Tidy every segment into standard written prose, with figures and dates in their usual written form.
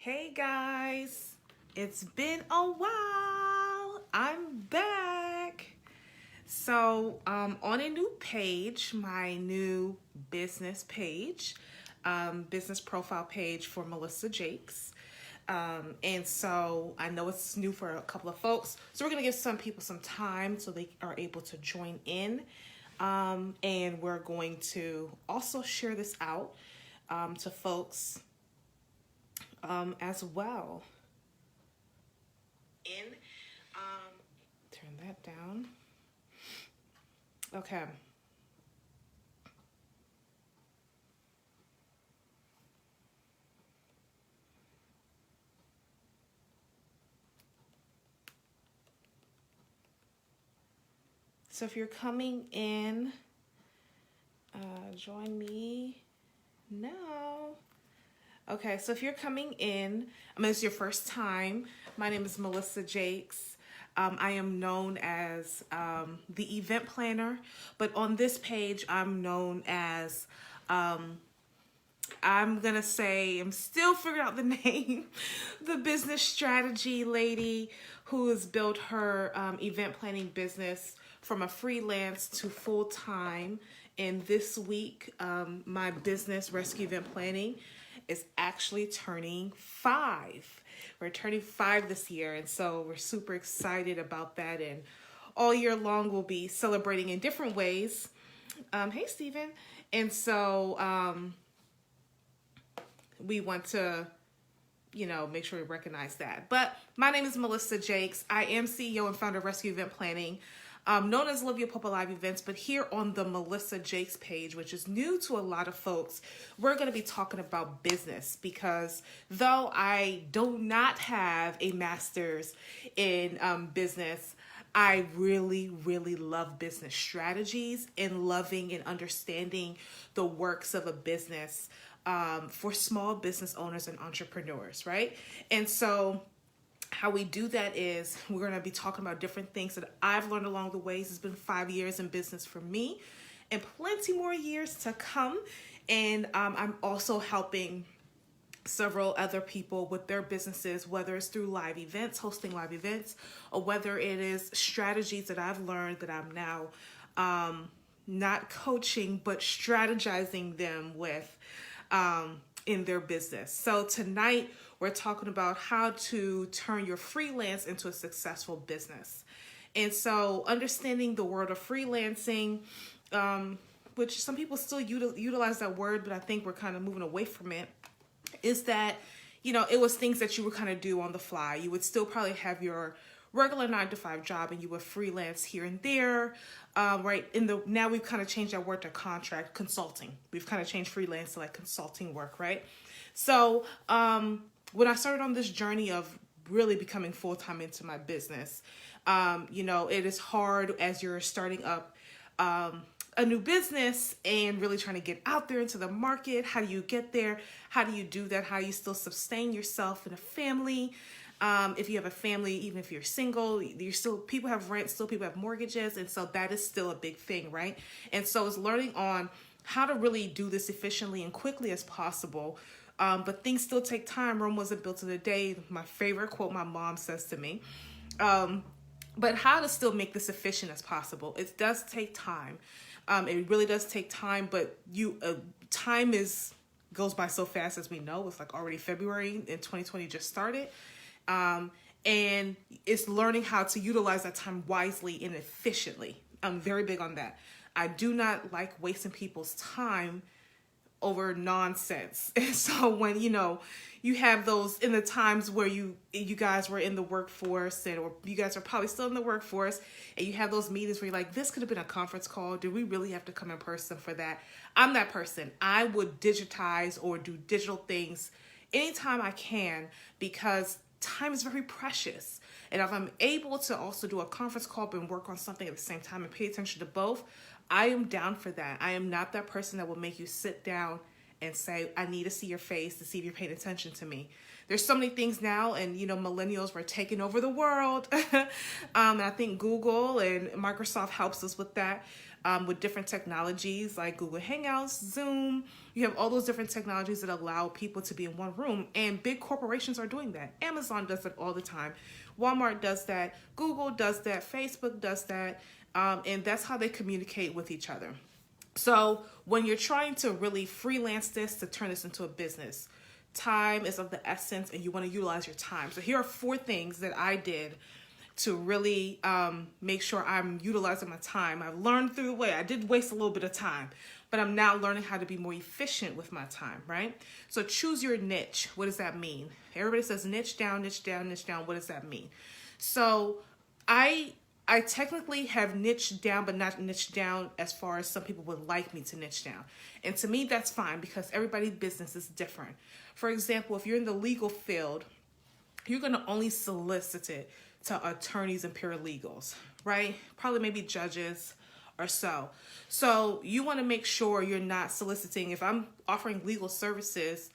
Hey guys, it's been a while. I'm back. So, on a new page, my new business page, business profile page for Melissa Jakes. And so I know it's new for a couple of folks. So we're going to give some people some time so they are able to join in. And we're going to also share this out to folks as well. Turn that down. Okay. So if you're coming in, join me now. Okay, so if you're coming in, it's your first time. My name is Melissa Jakes. I am known as the event planner, but on this page, I'm known as, I'm still figuring out the name, the business strategy lady who has built her event planning business from a freelance to full-time. And this week, my business, Rescue Event Planning, is actually turning 5. We're turning 5 this year, and so we're super excited about that. And all year long, we'll be celebrating in different ways. Hey, Stephen. And so we want to, make sure we recognize that. But my name is Melissa Jakes. I am CEO and founder of Rescue Event Planning, known as Olivia Live Events, but here on the Melissa Jakes page, which is new to a lot of folks, we're going to be talking about business because though I do not have a master's in business, I really, really love business strategies and loving and understanding the works of a business for small business owners and entrepreneurs, right? And so how we do that is we're going to be talking about different things that I've learned along the way. It's been 5 years in business for me and plenty more years to come. And I'm also helping several other people with their businesses, whether it's through live events, hosting live events, or whether it is strategies that I've learned that I'm now not coaching, but strategizing them with in their business. So tonight we're talking about how to turn your freelance into a successful business. And so understanding the world of freelancing, which some people still utilize that word, but I think we're kind of moving away from it, is that, it was things that you would kind of do on the fly. You would still probably have your regular 9-to-5 job and you would freelance here and there, right? Now we've kind of changed that word to contract consulting. We've kind of changed freelance to like consulting work, right? So when I started on this journey of really becoming full-time into my business, it is hard as you're starting up a new business and really trying to get out there into the market. How do you get there? How do you do that? How do you still sustain yourself and a family? If you have a family, even if you're single, people have rent, still people have mortgages. And so that is still a big thing, right? And so it's learning on how to really do this efficiently and quickly as possible. But things still take time. Rome wasn't built in a day. My favorite quote my mom says to me. But how to still make this efficient as possible. It does take time. It really does take time, but time goes by so fast, as we know. It's like already February and 2020 just started. And it's learning how to utilize that time wisely and efficiently. I'm very big on that. I do not like wasting people's time over nonsense. And so when, you have those in the times where you guys were in the workforce or you guys are probably still in the workforce and you have those meetings where you're like, this could have been a conference call. Do we really have to come in person for that? I'm that person. I would digitize or do digital things anytime I can because time is very precious. And if I'm able to also do a conference call and work on something at the same time and pay attention to both, I am down for that. I am not that person that will make you sit down and say, I need to see your face to see if you're paying attention to me. There's so many things now, and millennials were taking over the world. And I think Google and Microsoft helps us with that. with different technologies like Google Hangouts, Zoom. You have all those different technologies that allow people to be in one room, and big corporations are doing that. Amazon does it all the time. Walmart does that. Google does that. Facebook does that. And that's how they communicate with each other. So when you're trying to really freelance this to turn this into a business, time is of the essence, and you want to utilize your time. So here are 4 things that I did to really make sure I'm utilizing my time. I've learned through the way. I did waste a little bit of time, but I'm now learning how to be more efficient with my time, right? So choose your niche. What does that mean? Everybody says niche down, niche down, niche down. What does that mean? So I technically have niched down, but not niched down as far as some people would like me to niche down. And to me, that's fine because everybody's business is different. For example, if you're in the legal field, you're going to only solicit it to attorneys and paralegals, right? Probably maybe judges or so. So you want to make sure you're not soliciting. If I'm offering legal services,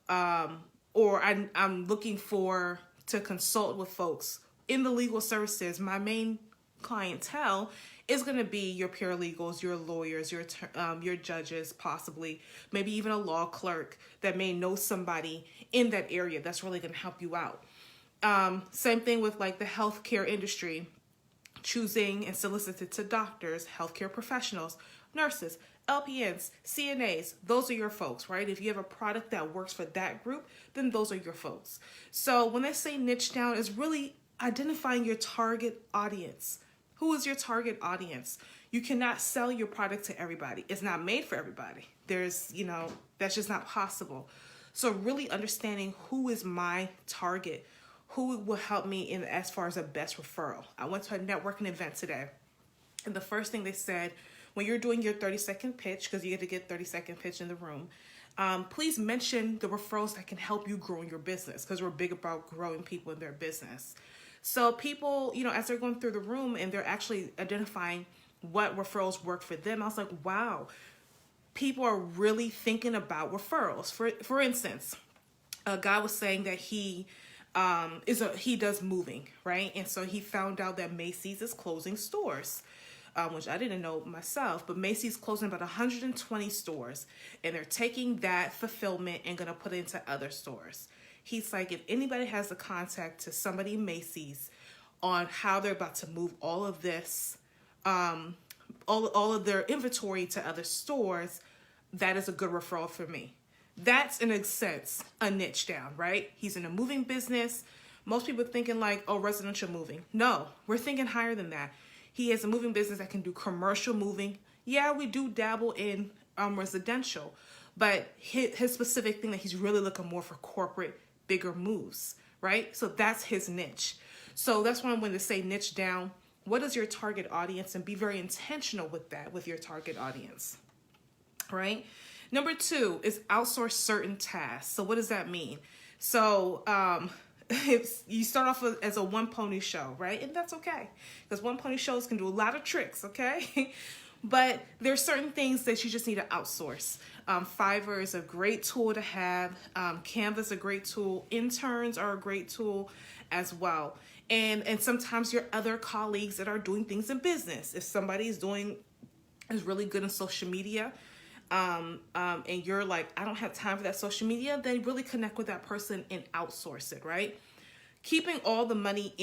or I'm looking to consult with folks in the legal services, my main clientele is going to be your paralegals, your lawyers, your judges, possibly maybe even a law clerk that may know somebody in that area that's really going to help you out. Same thing with like the healthcare industry, choosing and solicited to doctors, healthcare professionals, nurses, LPNs, CNAs. Those are your folks, right? If you have a product that works for that group, then those are your folks. So when they say niche down, is really identifying your target audience. Who is your target audience? You cannot sell your product to everybody. It's not made for everybody. That's just not possible. So really understanding who is my target, who will help me in as far as a best referral. I went to a networking event today, and the first thing they said, when you're doing your 30-second pitch, because you get to get 30-second pitch in the room, please mention the referrals that can help you grow in your business, because we're big about growing people in their business. So people, as they're going through the room and they're actually identifying what referrals work for them, I was like, wow, people are really thinking about referrals. For instance, a guy was saying that he does moving, right? And so he found out that Macys is closing stores, which I didn't know myself, but Macys closing about 120 stores, and they're taking that fulfillment and going to put it into other stores. He's like, if anybody has a contact to somebody in Macys on how they're about to move all of this, all of their inventory to other stores, that is a good referral for me. That's, in a sense, a niche down, right? He's in a moving business. Most people are thinking like, oh, residential moving. No, we're thinking higher than that. He has a moving business that can do commercial moving. Yeah, we do dabble in residential, but his specific thing that he's really looking more for corporate, bigger moves, right? So that's his niche. So that's why when they say niche down, what is your target audience? And be very intentional with that, with your target audience, right? Number 2 is outsource certain tasks. So what does that mean? So if you start off as a one pony show, right? And that's okay, because one pony shows can do a lot of tricks, okay? But there's certain things that you just need to outsource. Fiverr is a great tool to have. Canva is a great tool. Interns are a great tool as well. And sometimes your other colleagues that are doing things in business. If somebody is really good in social media, and you're like, I don't have time for that social media, then really connect with that person and outsource it, right? Keeping all the money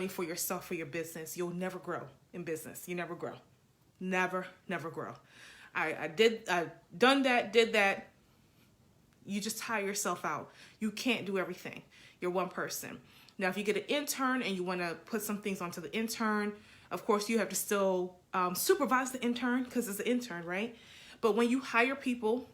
for yourself, for your business, you'll never grow in business. You never grow. Never grow. I've done that, did that. You just tire yourself out. You can't do everything. You're one person. Now, if you get an intern and you want to put some things onto the intern, of course, you have to still supervise the intern because it's an intern, right? But when you hire people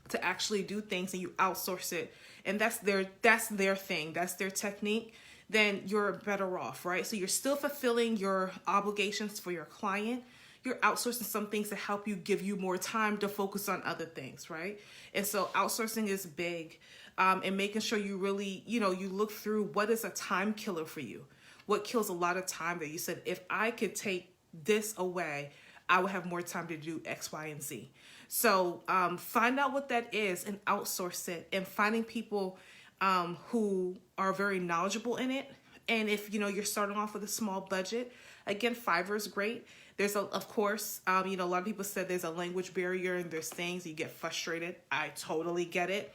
to actually do things and you outsource it, and that's their thing, that's their technique, then you're better off, right? So you're still fulfilling your obligations for your client. You're outsourcing some things to help you, give you more time to focus on other things, right? And so outsourcing is big, and making sure you really, you look through what is a time killer for you. What kills a lot of time that you said, if I could take this away, I would have more time to do X, Y, and Z. So find out what that is and outsource it, and finding people who are very knowledgeable in it. And if you're starting off with a small budget, again, Fiverr is great. Of course, a lot of people said there's a language barrier and there's things you get frustrated. I totally get it.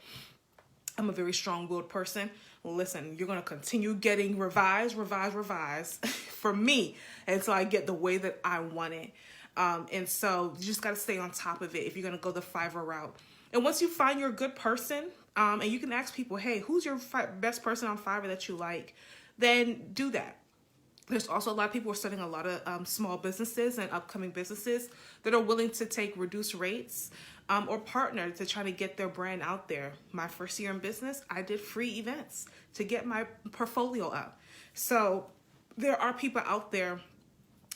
I'm a very strong-willed person. Listen, you're going to continue getting revise for me until I get the way that I want it. And so you just got to stay on top of it if you're going to go the Fiverr route. And once you find your good person, and you can ask people, hey, who's your best person on Fiverr that you like? Then do that. There's also a lot of people who are starting a lot of small businesses and upcoming businesses that are willing to take reduced rates or partner to try to get their brand out there. My first year in business, I did free events to get my portfolio up. So there are people out there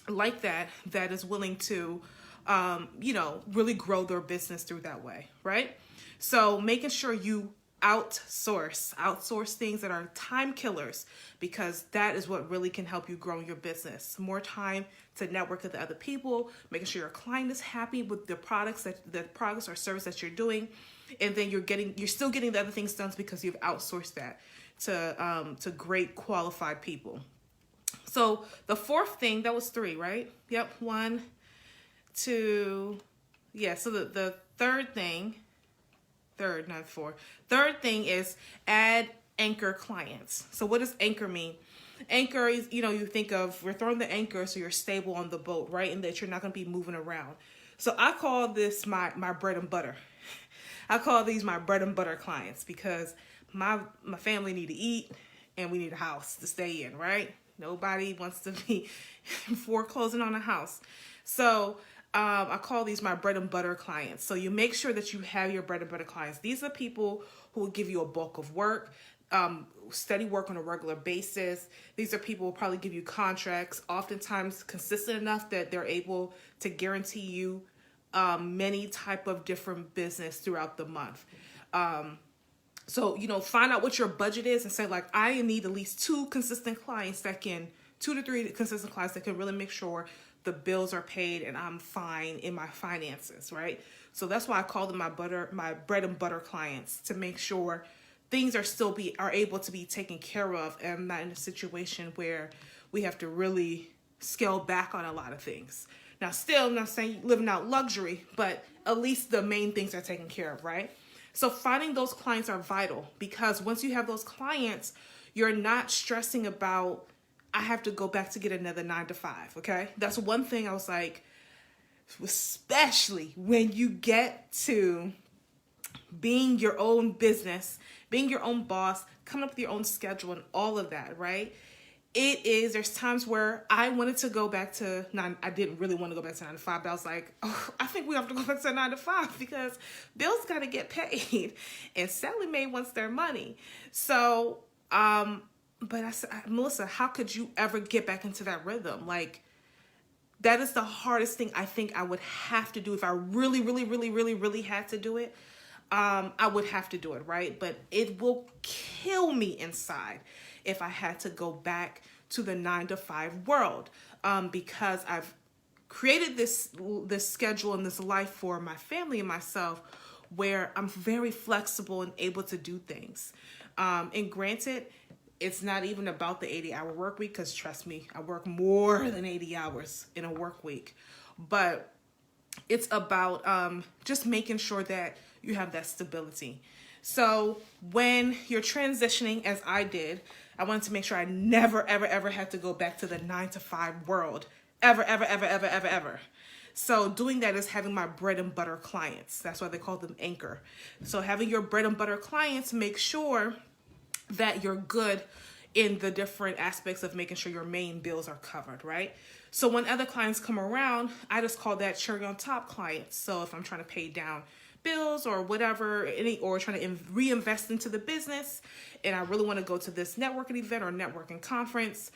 like that is willing to, really grow their business through that way, right? So making sure you outsource things that are time killers, because that is what really can help you grow your business. More time to network with other people, making sure your client is happy with the products or service that you're doing, and then you're still getting the other things done because you've outsourced that to great qualified people. So the fourth thing, that was 3, right? Yep, 1, 2, yeah. So the third thing is add anchor clients. So what does anchor mean? Anchor is, you think of, we're throwing the anchor so you're stable on the boat, right? And that you're not going to be moving around. So I call this my bread and butter. I call these my bread and butter clients because my family need to eat and we need a house to stay in, right? Nobody wants to be foreclosing on a house. So I call these my bread and butter clients. So you make sure that you have your bread and butter clients. These are people who will give you a bulk of work, steady work on a regular basis. These are people who will probably give you contracts, oftentimes consistent enough that they're able to guarantee you many type of different business throughout the month. So, find out what your budget is and say, like, I need at least 2 to 3 consistent clients that can really make sure the bills are paid and I'm fine in my finances, right? So that's why I call them my bread and butter clients, to make sure things are able to be taken care of, and I'm not in a situation where we have to really scale back on a lot of things. Now, still, I'm not saying living out luxury, but at least the main things are taken care of, right? So finding those clients are vital, because once you have those clients, you're not stressing about, I have to go back to get another 9 to 5, okay? That's one thing I was like, especially when you get to being your own business, being your own boss, coming up with your own schedule and all of that, right? There's times where I wanted to go back to 9. I didn't really want to go back to 9 to 5, but I was like, I think we have to go back to 9 to 5 because bills got to get paid and Sally Mae wants their money. So, but I said, Melissa, how could you ever get back into that rhythm? Like, that is the hardest thing I think I would have to do if I really, really, really, really, really had to do it. I would have to do it, right? But it will kill me inside if I had to go back to the 9 to 5 world, because I've created this schedule and this life for my family and myself where I'm very flexible and able to do things. And granted, it's not even about the 80-hour work week, because trust me, I work more than 80 hours in a work week. But it's about just making sure that you have that stability. So when you're transitioning, as I did, I wanted to make sure I never, ever, ever had to go back to the 9 to 5 world. Ever, ever, ever, ever, ever, ever. So doing that is having my bread and butter clients. That's why they call them anchor. So having your bread and butter clients, make sure that you're good in the different aspects of making sure your main bills are covered, right? So when other clients come around, I just call that cherry on top clients. So if I'm trying to pay down bills or whatever, or trying to reinvest into the business, and I really want to go to this networking event or networking conference,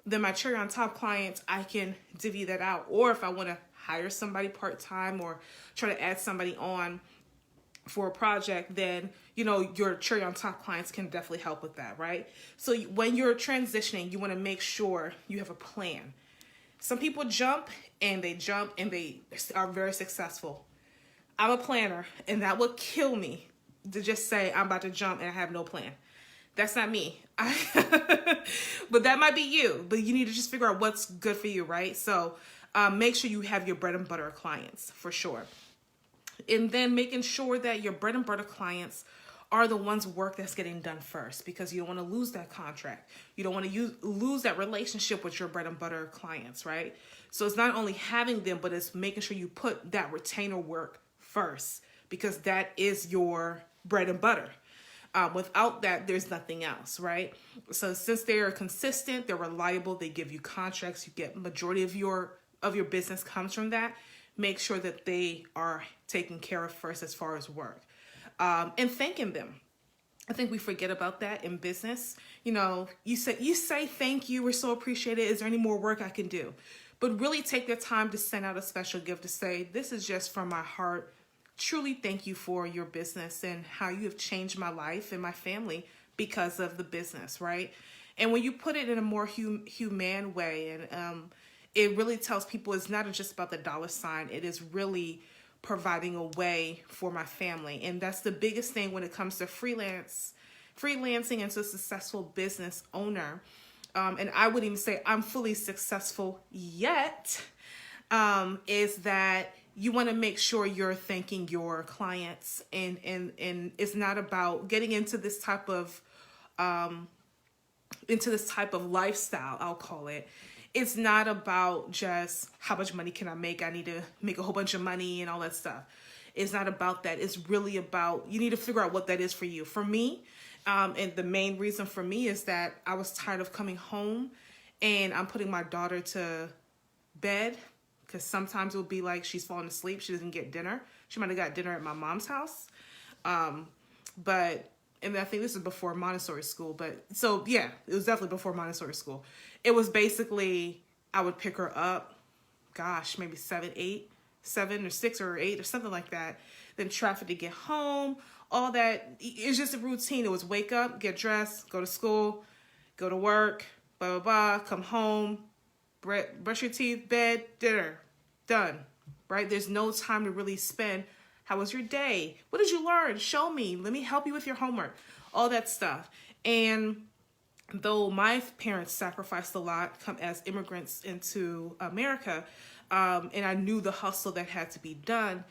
then my cherry on top clients, I can divvy that out. Or if I want to hire somebody part-time or try to add somebody on for a project, then, your cherry on top clients can definitely help with that, right? So when you're transitioning, you want to make sure you have a plan. Some people jump and they are very successful. I'm a planner, and that would kill me to just say I'm about to jump and I have no plan. That's not me. But that might be you. But you need to just figure out what's good for you, right? So make sure you have your bread and butter clients for sure. And then making sure that your bread and butter clients are the ones work that's getting done first, because you don't want to lose that contract. You don't want to lose that relationship with your bread and butter clients, right? So it's not only having them, but it's making sure you put that retainer work first, because that is your bread and butter. Without that, there's nothing else, right? So since they are consistent, they're reliable, they give you contracts, you get majority of your business comes from that. Make sure that they are taken care of first as far as work. And thanking them. I think we forget about that in business. You know, you say thank you, we're so appreciated. Is there any more work I can do? But really take the time to send out a special gift to say, this is just from my heart. Truly thank you for your business and how you have changed my life and my family because of the business, right? And when you put it in a more humane way, and it really tells people it's not just about the dollar sign. It is really providing a way for my family. And that's the biggest thing when it comes to freelancing into a successful business owner. And I wouldn't even say I'm fully successful yet, is that you want to make sure you're thanking your clients, and it's not about getting into this type of lifestyle, I'll call it. It's not about just how much money can I make? I need to make a whole bunch of money and all that stuff. It's not about that. It's really about, you need to figure out what that is for you. For me, and the main reason for me is that I was tired of coming home and I'm putting my daughter to bed, because sometimes it will be like she's falling asleep. She doesn't get dinner. She might have got dinner at my mom's house. And I think this is before Montessori school, but so yeah, it was definitely before Montessori school. It was basically, I would pick her up, maybe 7 or 6 or 8 or something like that. Then traffic to get home, all that. It's just a routine. It was wake up, get dressed, go to school, go to work, blah, blah, blah, come home, brush your teeth, bed, dinner, done, right? There's no time to really spend. How was your day? What did you learn? Show me. Let me help you with your homework. All that stuff. And though my parents sacrificed a lot as immigrants into America, and I knew the hustle that had to be done,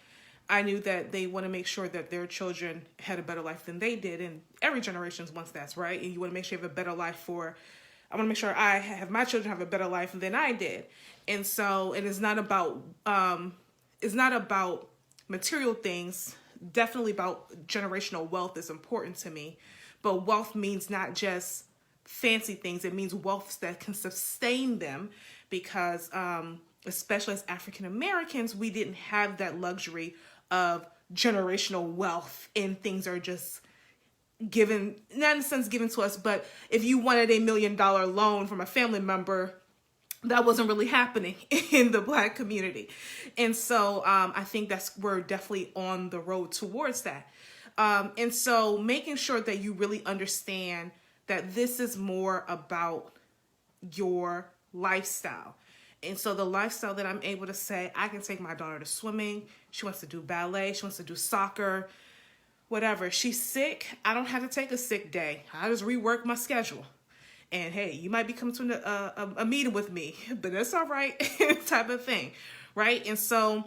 I knew that they want to make sure that their children had a better life than they did. And every generation wants that, right? And you want to make sure you have a better life I want to make sure my children have a better life than I did. And so it's not about material things. Definitely about generational wealth is important to me. But wealth means not just fancy things. It means wealth that can sustain them, because especially as African Americans, we didn't have that luxury of generational wealth, and things are just given, not in a sense given to us, but if you wanted $1 million loan from a family member, that wasn't really happening in the Black community. And so I think we're definitely on the road towards that. And so making sure that you really understand that this is more about your lifestyle. And so the lifestyle that I'm able to say, I can take my daughter to swimming. She wants to do ballet. She wants to do soccer, whatever. She's sick. I don't have to take a sick day. I just rework my schedule. And hey, you might be coming to a meeting with me, but that's all right, type of thing, right? And so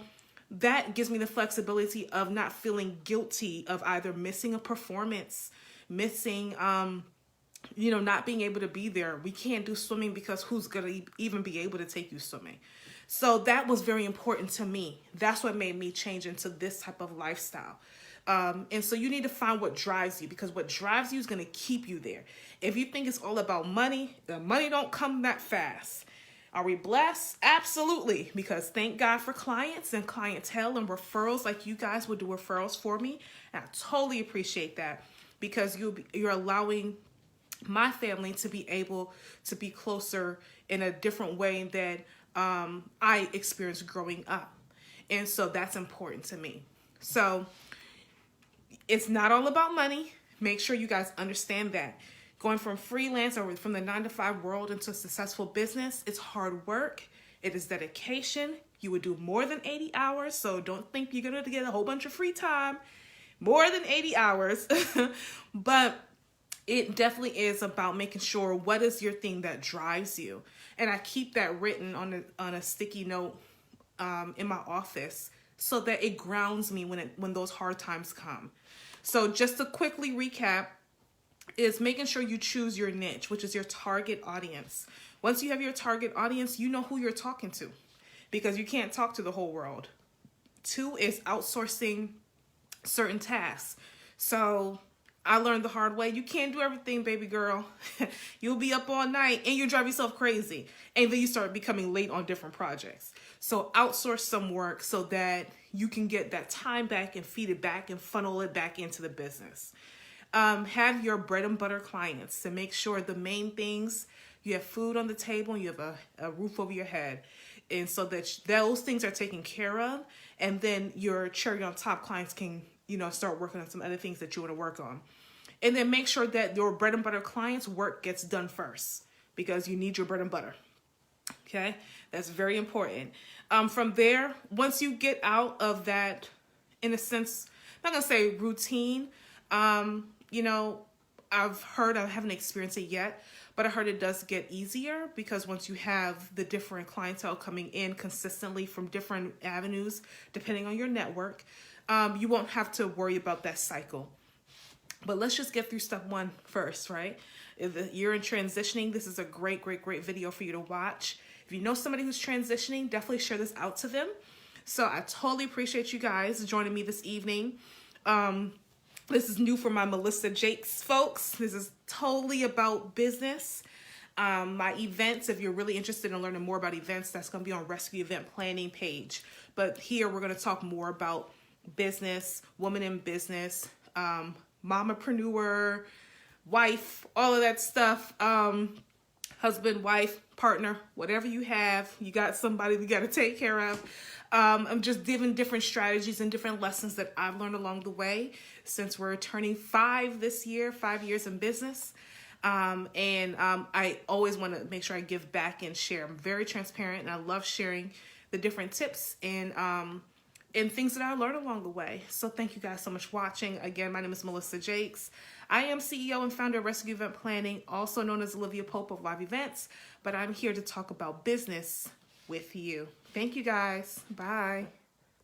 that gives me the flexibility of not feeling guilty of either missing a performance, missing, not being able to be there. We can't do swimming because who's going to even be able to take you swimming? So that was very important to me. That's what made me change into this type of lifestyle. And so you need to find what drives you, because what drives you is going to keep you there. If you think it's all about money, the money don't come that fast. Are we blessed? Absolutely. Because thank God for clients and clientele and referrals, like you guys would do referrals for me. And I totally appreciate that, because you're allowing my family to be able to be closer in a different way that I experienced growing up. And so that's important to me. So it's not all about money. Make sure you guys understand that. Going from freelance or from the 9-to-5 world into a successful business, it's hard work. It is dedication. You would do more than 80 hours. So don't think you're going to get a whole bunch of free time. More than 80 hours. But it definitely is about making sure what is your thing that drives you. And I keep that written on a sticky note in my office so that it grounds me when those hard times come. So just to quickly recap, is making sure you choose your niche, which is your target audience. Once you have your target audience, you know who you're talking to because you can't talk to the whole world. 2 is outsourcing certain tasks. So I learned the hard way. You can't do everything, baby girl. You'll be up all night and you drive yourself crazy. And then you start becoming late on different projects. So outsource some work so that you can get that time back and feed it back and funnel it back into the business. Have your bread and butter clients to make sure the main things, you have food on the table and you have a roof over your head. And so that those things are taken care of. And then your cherry on top clients can, start working on some other things that you want to work on. And then make sure that your bread and butter clients' work gets done first because you need your bread and butter. Okay, that's very important. From there, once you get out of that, in a sense, I'm not going to say routine, I've heard, I haven't experienced it yet, but I heard it does get easier because once you have the different clientele coming in consistently from different avenues, depending on your network, you won't have to worry about that cycle. But let's just get through step 1 first, right? If you're in transitioning, this is a great, great, great video for you to watch. If you know somebody who's transitioning, definitely share this out to them. So I totally appreciate you guys joining me this evening. This is new for my Melissa Jakes folks. This is totally about business. My events, if you're really interested in learning more about events, that's going to be on Rescue Event Planning page. But here we're going to talk more about business, woman in business, mompreneur, wife, all of that stuff. Husband, wife, partner, whatever you have, you got somebody you got to take care of. I'm just giving different strategies and different lessons that I've learned along the way since we're turning 5 this year, 5 years in business. I always want to make sure I give back and share. I'm very transparent and I love sharing the different tips and things that I learned along the way. So thank you guys so much for watching. Again, my name is Melissa Jakes. I am CEO and founder of Rescue Event Planning, also known as Olivia Pope of Live Events, but I'm here to talk about business with you. Thank you guys. Bye.